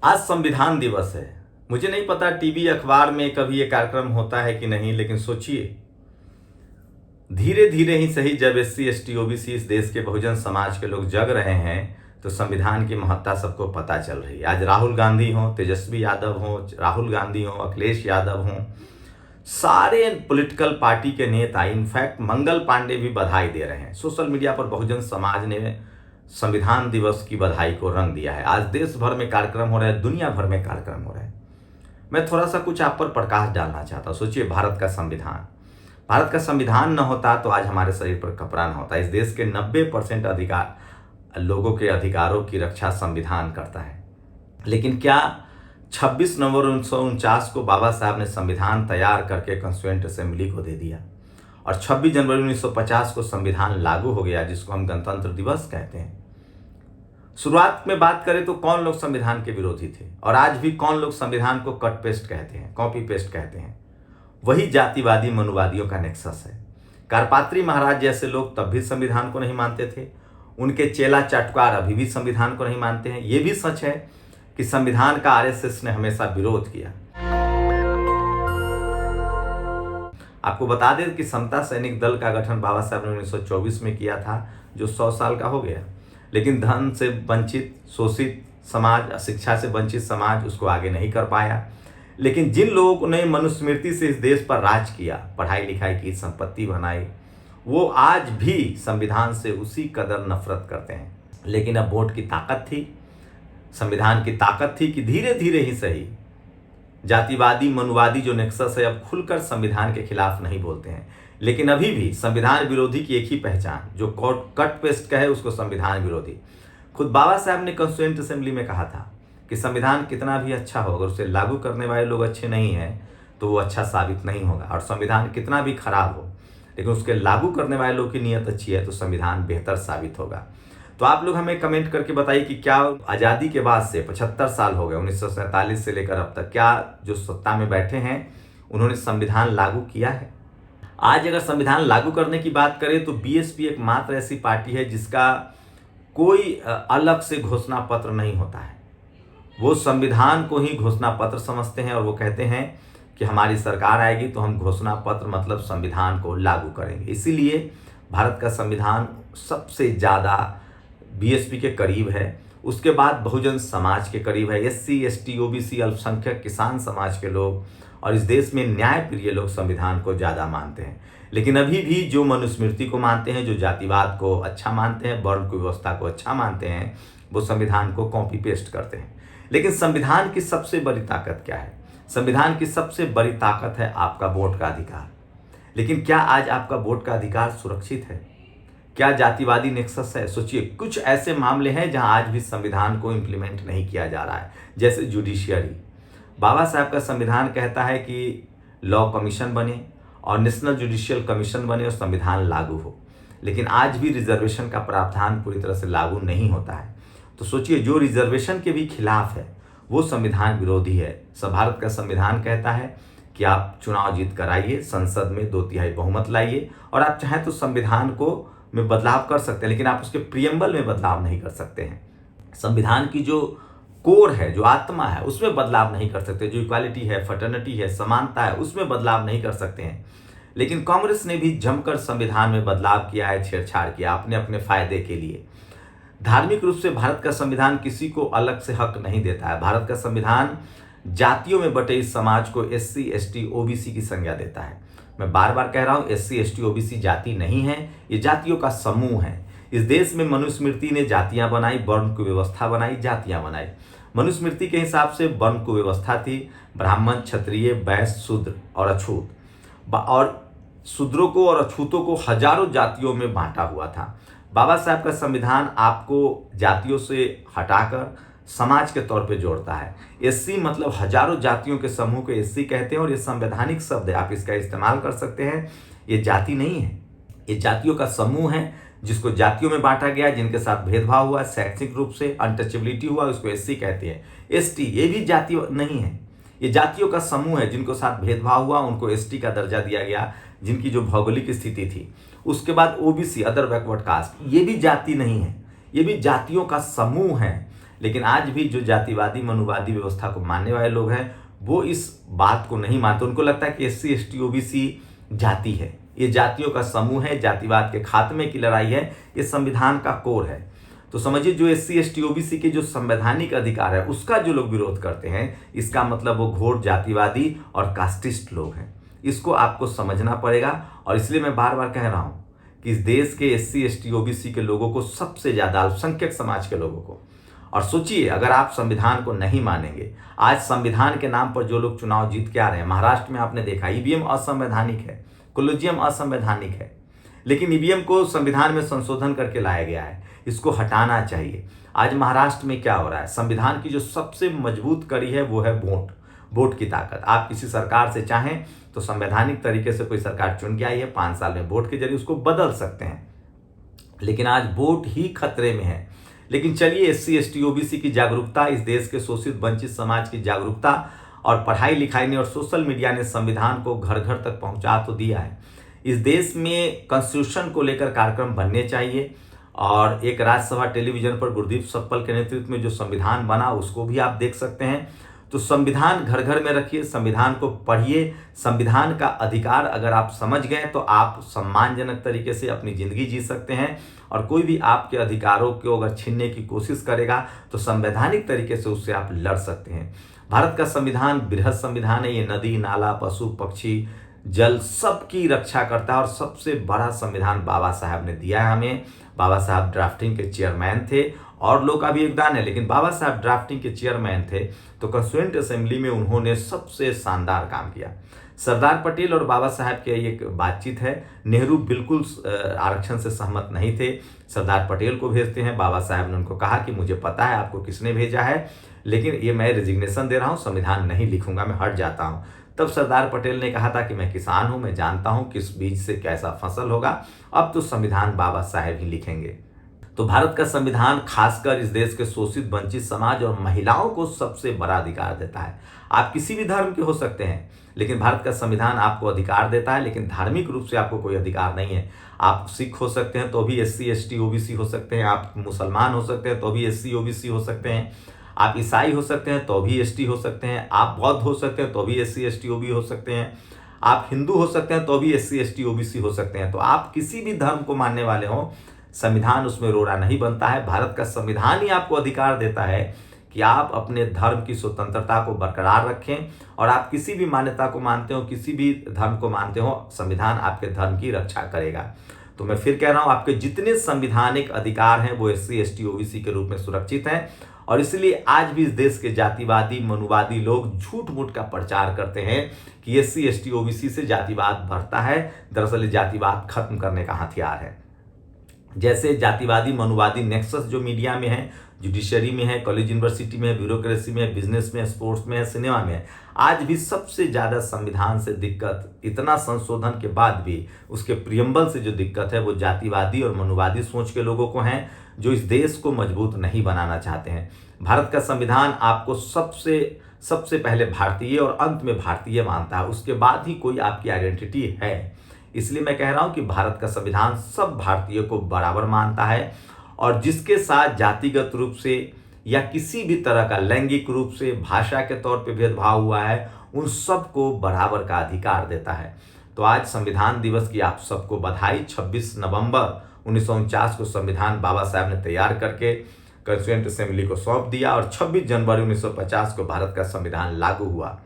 आज संविधान दिवस है। मुझे नहीं पता टीवी अखबार में कभी ये कार्यक्रम होता है कि नहीं, लेकिन सोचिए, धीरे धीरे ही सही, जब SC ST OBC इस देश के बहुजन समाज के लोग जग रहे हैं तो संविधान की महत्ता सबको पता चल रही है। आज राहुल गांधी हो, तेजस्वी यादव हो, राहुल गांधी हो, अखिलेश यादव हो, सारे पॉलिटिकल पार्टी के नेता, इनफैक्ट मंगल पांडे भी बधाई दे रहे हैं। सोशल मीडिया पर बहुजन समाज ने संविधान दिवस की बधाई को रंग दिया है। आज देश भर में कार्यक्रम हो रहे हैं, दुनिया भर में कार्यक्रम हो रहे हैं। मैं थोड़ा सा कुछ आप पर प्रकाश डालना चाहता हूँ। सोचिए, भारत का संविधान न होता तो आज हमारे शरीर पर कपड़ा न होता। इस देश के 90% अधिकार लोगों के अधिकारों की रक्षा संविधान करता है। लेकिन क्या 26 नवंबर 1949 को बाबा साहब ने संविधान तैयार करके कॉन्स्टिट्यूएंट असेंबली को दे दिया और 26 जनवरी 1950 को संविधान लागू हो गया, जिसको हम गणतंत्र दिवस कहते हैं। शुरुआत में बात करें तो कौन लोग संविधान के विरोधी थे और आज भी कौन लोग संविधान को कट पेस्ट कहते हैं, कॉपी पेस्ट कहते हैं? वही जातिवादी मनुवादियों का नेक्सस है। करपात्री महाराज जैसे लोग तब भी संविधान को नहीं मानते थे। उनके चेला चाटुकार अभी भी संविधान को नहीं मानते हैं। यह भी सच है कि संविधान का RSS ने हमेशा विरोध किया। आपको बता दें कि समता सैनिक दल का गठन बाबा साहब ने 1924 में किया था, जो 100 साल का हो गया। लेकिन धन से वंचित, शोषित समाज, शिक्षा से वंचित समाज उसको आगे नहीं कर पाया। लेकिन जिन लोगों ने मनुस्मृति से इस देश पर राज किया, पढ़ाई लिखाई की, संपत्ति बनाई, वो आज भी संविधान से उसी कदर नफरत करते हैं। लेकिन अब वोट की ताकत थी, संविधान की ताकत थी कि धीरे धीरे ही सही जातिवादी मनुवादी जो नेक्सस है अब खुलकर संविधान के खिलाफ नहीं बोलते हैं। लेकिन अभी भी संविधान विरोधी की एक ही पहचान, जो कट पेस्ट कहे उसको संविधान विरोधी। खुद बाबा साहब ने कॉन्स्टिट्यूएंट असेंबली में कहा था कि संविधान कितना भी अच्छा हो, अगर उसे लागू करने वाले लोग अच्छे नहीं हैं तो वो अच्छा साबित नहीं होगा। और संविधान कितना भी खराब हो, लेकिन उसके लागू करने वाले लोग की नीयत अच्छी है तो संविधान बेहतर साबित होगा। तो आप लोग हमें कमेंट करके बताइए कि क्या आज़ादी के बाद से 75 साल हो गए, 1947 से लेकर अब तक, क्या जो सत्ता में बैठे हैं उन्होंने संविधान लागू किया है? आज अगर संविधान लागू करने की बात करें तो BSP एकमात्र ऐसी पार्टी है जिसका कोई अलग से घोषणा पत्र नहीं होता है। वो संविधान को ही घोषणा पत्र समझते हैं और वो कहते हैं कि हमारी सरकार आएगी तो हम घोषणा पत्र मतलब संविधान को लागू करेंगे। इसीलिए भारत का संविधान सबसे ज़्यादा BSP के करीब है, उसके बाद बहुजन समाज के करीब है, SC ST OBC अल्पसंख्यक किसान समाज के लोग और इस देश में न्याय प्रिय लोग संविधान को ज़्यादा मानते हैं। लेकिन अभी भी जो मनुस्मृति को मानते हैं, जो जातिवाद को अच्छा मानते हैं, वर्ण की व्यवस्था को अच्छा मानते हैं, वो संविधान को कॉपी पेस्ट करते हैं। लेकिन संविधान की सबसे बड़ी ताकत क्या है? संविधान की सबसे बड़ी ताकत है आपका वोट का अधिकार। लेकिन क्या आज आपका वोट का अधिकार सुरक्षित है? क्या जातिवादी नेक्सस है? सोचिए, कुछ ऐसे मामले हैं जहां आज भी संविधान को इम्प्लीमेंट नहीं किया जा रहा है, जैसे जुडिशियरी। बाबा साहब का संविधान कहता है कि लॉ कमीशन बने और नेशनल जुडिशियल कमीशन बने और संविधान लागू हो, लेकिन आज भी रिजर्वेशन का प्रावधान पूरी तरह से लागू नहीं होता है। तो सोचिए, जो रिजर्वेशन के भी खिलाफ है वो संविधान विरोधी है। भारत का संविधान कहता है कि आप चुनाव जीत कर आइए, संसद में 2/3 बहुमत लाइए और आप चाहें तो संविधान को में बदलाव कर सकते हैं, लेकिन आप उसके प्रियम्बल में बदलाव नहीं कर सकते हैं। संविधान की जो कोर है, जो आत्मा है, उसमें बदलाव नहीं कर सकते। जो इक्वालिटी है, फर्टर्निटी है, समानता है, उसमें बदलाव नहीं कर सकते हैं। लेकिन कांग्रेस ने भी जमकर संविधान में बदलाव किया है, छेड़छाड़ किया अपने अपने फायदे के लिए। धार्मिक रूप से भारत का संविधान किसी को अलग से हक नहीं देता है। भारत का संविधान जातियों में बटे इस समाज को SC ST OBC की संज्ञा देता है। मैं बार बार कह रहा हूँ, SC ST OBC जाति नहीं है, ये जातियों का समूह है। इस देश में मनुस्मृति ने जातियां बनाई, वर्ण की व्यवस्था बनाई, जातियां बनाई। मनुस्मृति के हिसाब से वर्ण की व्यवस्था थी ब्राह्मण, क्षत्रिय, वैश्य, शूद्र और अछूत। और शूद्रों को और अछूतों को हजारों जातियों में बांटा हुआ था। बाबा साहब का संविधान आपको जातियों से हटाकर समाज के तौर पे जोड़ता है। SC मतलब हजारों जातियों के समूह को SC कहते हैं और ये संवैधानिक शब्द है, आप इसका इस्तेमाल कर सकते हैं। ये जाति नहीं है, ये जातियों का समूह है जिसको जातियों में बांटा गया, जिनके साथ भेदभाव हुआ, शैक्षिक रूप से अनटचेबिलिटी हुआ, उसको SC कहते हैं। ST ये भी जाति नहीं है, ये जातियों का समूह है जिनको साथ भेदभाव हुआ, उनको ST का दर्जा दिया गया, जिनकी जो भौगोलिक स्थिति थी। उसके बाद OBC अदर बैकवर्ड कास्ट, ये भी जाति नहीं है, ये भी जातियों का समूह है। लेकिन आज भी जो जातिवादी मनुवादी व्यवस्था को मानने वाले लोग हैं वो इस बात को नहीं मानते। उनको लगता है कि एससी एसटी ओबीसी जाति है, ये जातियों का समूह है, जातिवाद के खात्मे की लड़ाई है, ये संविधान का कोर है। तो समझिए जो एससी एसटी ओबीसी के जो संवैधानिक अधिकार है उसका जो लोग विरोध करते हैं, इसका मतलब वो घोर जातिवादी और कास्टिस्ट लोग हैं। इसको आपको समझना पड़ेगा। और इसलिए मैं बार बार कह रहा हूं कि इस देश के एससी एसटी ओबीसी के लोगों को, सबसे ज्यादा अल्पसंख्यक समाज के लोगों को, और सोचिए अगर आप संविधान को नहीं मानेंगे, आज संविधान के नाम पर जो लोग चुनाव जीत के आ रहे हैं, महाराष्ट्र में आपने देखा ईवीएम असंवैधानिक है, कोलिजियम असंवैधानिक है, लेकिन ईवीएम को संविधान में संशोधन करके लाया गया है, इसको हटाना चाहिए। आज महाराष्ट्र में क्या हो रहा है, संविधान की जो सबसे मजबूत कड़ी है वो है वोट की ताकत। आप किसी सरकार से चाहें तो संवैधानिक तरीके से कोई सरकार चुन के आई है, 5 साल में वोट के जरिए उसको बदल सकते हैं, लेकिन आज वोट ही खतरे में है। लेकिन चलिए एससी एसटी ओबीसी की जागरूकता, इस देश के शोषित वंचित समाज की जागरूकता और पढ़ाई लिखाई ने और सोशल मीडिया ने संविधान को घर घर तक पहुंचा तो दिया है। इस देश में कॉन्स्टिट्यूशन को लेकर कार्यक्रम बनने चाहिए और एक राज्यसभा टेलीविजन पर गुरदीप सप्पल के नेतृत्व में जो संविधान बना उसको भी आप देख सकते हैं। तो संविधान घर घर में रखिए, संविधान को पढ़िए। संविधान का अधिकार अगर आप समझ गए तो आप सम्मानजनक तरीके से अपनी जिंदगी जी सकते हैं और कोई भी आपके अधिकारों को अगर छीनने की कोशिश करेगा तो संवैधानिक तरीके से उससे आप लड़ सकते हैं। भारत का संविधान बृहद संविधान है, ये नदी नाला पशु पक्षी जल सबकी रक्षा करता है और सबसे बड़ा संविधान बाबा साहब ने दिया है हमें। बाबा साहब ड्राफ्टिंग के चेयरमैन थे और लोग का भी योगदान है, लेकिन बाबा साहब ड्राफ्टिंग के चेयरमैन थे तो कॉन्स्टिट्यूएंट असेंबली में उन्होंने सबसे शानदार काम किया। सरदार पटेल और बाबा साहब की एक बातचीत है, नेहरू बिल्कुल आरक्षण से सहमत नहीं थे, सरदार पटेल को भेजते हैं, बाबा साहब ने उनको कहा कि मुझे पता है आपको किसने भेजा है, लेकिन ये मैं रेजिग्नेशन दे रहा हूँ, संविधान नहीं लिखूंगा, मैं हट जाता हूँ। तब सरदार पटेल ने कहा था कि मैं किसान हूं, मैं जानता हूं किस बीज से कैसा फसल होगा, अब तो संविधान बाबा साहेब ही लिखेंगे। तो भारत का संविधान खासकर इस देश के शोषित वंचित समाज और महिलाओं को सबसे बड़ा अधिकार देता है। आप किसी भी धर्म के हो सकते हैं, लेकिन भारत का संविधान आपको अधिकार देता है, लेकिन धार्मिक रूप से आपको कोई अधिकार नहीं है। आप सिख हो सकते हैं तो भी एससी एसटी ओबीसी हो सकते हैं, आप मुसलमान हो सकते हैं तो भी एससी ओबीसी हो सकते हैं, आप ईसाई हो सकते हैं तो भी एसटी हो सकते हैं, आप बौद्ध हो सकते हैं तो भी एससी एसटी ओबी हो सकते हैं, आप हिंदू हो सकते हैं तो भी एससी एसटी ओबीसी हो सकते हैं। तो आप किसी भी धर्म को मानने वाले हों, संविधान उसमें रोड़ा नहीं बनता है। भारत का संविधान ही आपको अधिकार देता है कि आप अपने धर्म की स्वतंत्रता को बरकरार रखें और आप किसी भी मान्यता को मानते हो, किसी भी धर्म को मानते हो, संविधान आपके धर्म की रक्षा करेगा। तो मैं फिर कह रहा हूं, आपके जितने संवैधानिक अधिकार हैं वो एससी एसटी ओबीसी के रूप में सुरक्षित हैं और इसलिए आज भी इस देश के जातिवादी मनुवादी लोग झूठ मूठ का प्रचार करते हैं कि एससी एसटी ओबीसी से जातिवाद बढ़ता है। दरअसल जातिवाद खत्म करने का हथियार है। जैसे जातिवादी मनुवादी नेक्सस जो मीडिया में है, जुडिशरी में है, कॉलेज यूनिवर्सिटी में है, ब्यूरोक्रेसी में है, बिजनेस में है, स्पोर्ट्स में है, सिनेमा में है, आज भी सबसे ज्यादा संविधान से दिक्कत, इतना संशोधन के बाद भी उसके प्रियम्बल से जो दिक्कत है वो जातिवादी और मनुवादी सोच के लोगों को है जो इस देश को मजबूत नहीं बनाना चाहते हैं। भारत का संविधान आपको सबसे पहले भारतीय और अंत में भारतीय मानता है, उसके बाद ही कोई आपकी आइडेंटिटी है। इसलिए मैं कह रहा हूं कि भारत का संविधान सब भारतीयों को बराबर मानता है और जिसके साथ जातिगत रूप से या किसी भी तरह का लैंगिक रूप से, भाषा के तौर पे भेदभाव हुआ है, उन सबको बराबर का अधिकार देता है। तो आज संविधान दिवस की आप सबको बधाई। 26 नवंबर 1949 को संविधान बाबा साहब ने तैयार करके कॉन्स्टिट्यूएंट असेंबली को सौंप दिया और 26 जनवरी 1950 को भारत का संविधान लागू हुआ।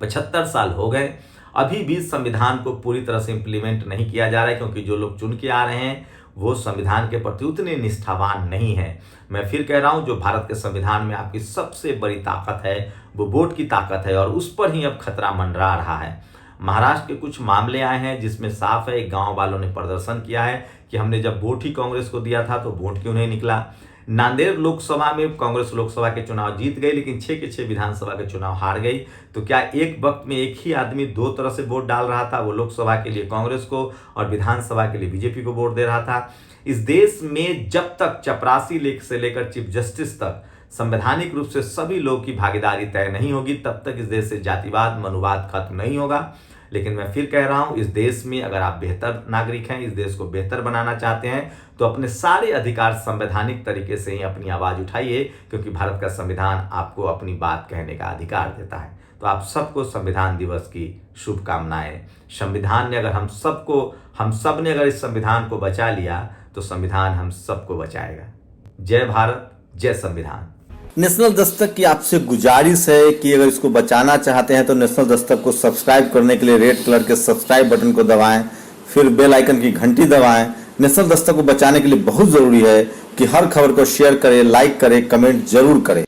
75 साल हो गए, अभी भी संविधान को पूरी तरह से इंप्लीमेंट नहीं किया जा रहा है क्योंकि जो लोग चुन के आ रहे हैं वो संविधान के प्रति उतने निष्ठावान नहीं है। मैं फिर कह रहा हूं, जो भारत के संविधान में आपकी सबसे बड़ी ताकत है वो वोट की ताकत है और उस पर ही अब खतरा मंडरा रहा है। महाराष्ट्र के कुछ मामले आए हैं जिसमें साफ है, गांव वालों ने प्रदर्शन किया है कि हमने जब वोट ही कांग्रेस को दिया था तो वोट क्यों नहीं निकला। नांदेड़ लोकसभा में कांग्रेस लोकसभा के चुनाव जीत गई लेकिन 6 के 6 विधानसभा के चुनाव हार गई। तो क्या एक वक्त में एक ही आदमी दो तरह से वोट डाल रहा था, वो लोकसभा के लिए कांग्रेस को और विधानसभा के लिए बीजेपी को वोट दे रहा था। इस देश में जब तक चपरासी से लेकर चीफ जस्टिस तक संवैधानिक रूप से सभी लोग की भागीदारी तय नहीं होगी तब तक इस देश से जातिवाद मनुवाद खत्म नहीं होगा। लेकिन मैं फिर कह रहा हूं, इस देश में अगर आप बेहतर नागरिक हैं, इस देश को बेहतर बनाना चाहते हैं, तो अपने सारे अधिकार संवैधानिक तरीके से ही अपनी आवाज उठाइए, क्योंकि भारत का संविधान आपको अपनी बात कहने का अधिकार देता है। तो आप सबको संविधान दिवस की शुभकामनाएं। संविधान ने अगर हम सब ने अगर इस संविधान को बचा लिया, तो संविधान हम सबको बचाएगा। जय भारत, जय संविधान। नेशनल दस्तक की आपसे गुजारिश है कि अगर इसको बचाना चाहते हैं तो नेशनल दस्तक को सब्सक्राइब करने के लिए रेड कलर के सब्सक्राइब बटन को दबाएं, फिर बेल आइकन की घंटी दबाएं। नेशनल दस्तक को बचाने के लिए बहुत जरूरी है कि हर खबर को शेयर करें, लाइक करें, कमेंट जरूर करें।